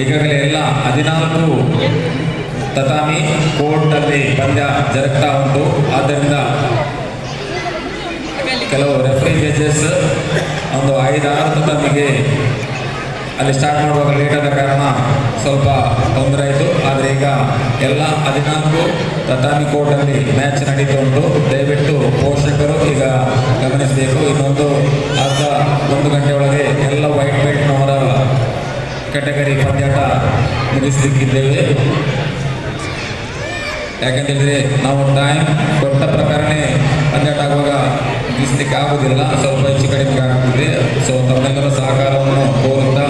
ಈಗಾಗಲೇ ಎಲ್ಲ 14 ತತಾಮಿ ಕೋರ್ಟಲ್ಲಿ ಪಂದ್ಯ ಜರುಗ್ತಾ ಉಂಟು. ಆದ್ದರಿಂದ ಕೆಲವು ರೆಫ್ರಿ ಜಡ್ಜಸ್ ಒಂದು 5-6 ತತಾಮಿಗೆ ಅಲ್ಲಿ ಸ್ಟಾರ್ಟ್ ಮಾಡುವಾಗ ಲೇಟ್ ಆದ ಕಾರಣ ಸ್ವಲ್ಪ ತೊಂದರೆ ಆಯಿತು. ಆದರೆ ಈಗ ಎಲ್ಲ 14 ತತಾಮಿ ಕೋರ್ಟಲ್ಲಿ ಮ್ಯಾಚ್ ನಡೀತಾ ಉಂಟು. ದಯವಿಟ್ಟು ಪೋಷಕರು ಈಗ ಗಮನಿಸಬೇಕು. ಇನ್ನೊಂದು ಅರ್ಧ 1 ಗಂಟೆ ಒಳಗೆ ಎಲ್ಲ ವೈಟ್ ಬೆಲ್ಟ್ನವರ ಕ್ಯಾಟಗರಿ ಪಂದ್ಯಾಟ ಮುಗಿಸಲಿಕ್ಕಿದ್ದೇವೆ. ಯಾಕಂತೇಳಿದರೆ ನಾವು ಟೈಮ್ ಕೊಟ್ಟ ಪ್ರಕಾರನೇ ಪಂದ್ಯಾಟ ಆಗುವಾಗ ಮುಗಿಸ್ಲಿಕ್ಕೆ ಆಗುವುದಿಲ್ಲ, ಸ್ವಲ್ಪ ಹೆಚ್ಚು ಕಡಿಮೆ ಆಗ್ತದೆ. ಸೊ ತಮ್ಮೆಲ್ಲರ ಸಹಕಾರವನ್ನು ಕೋರುತ್ತಾ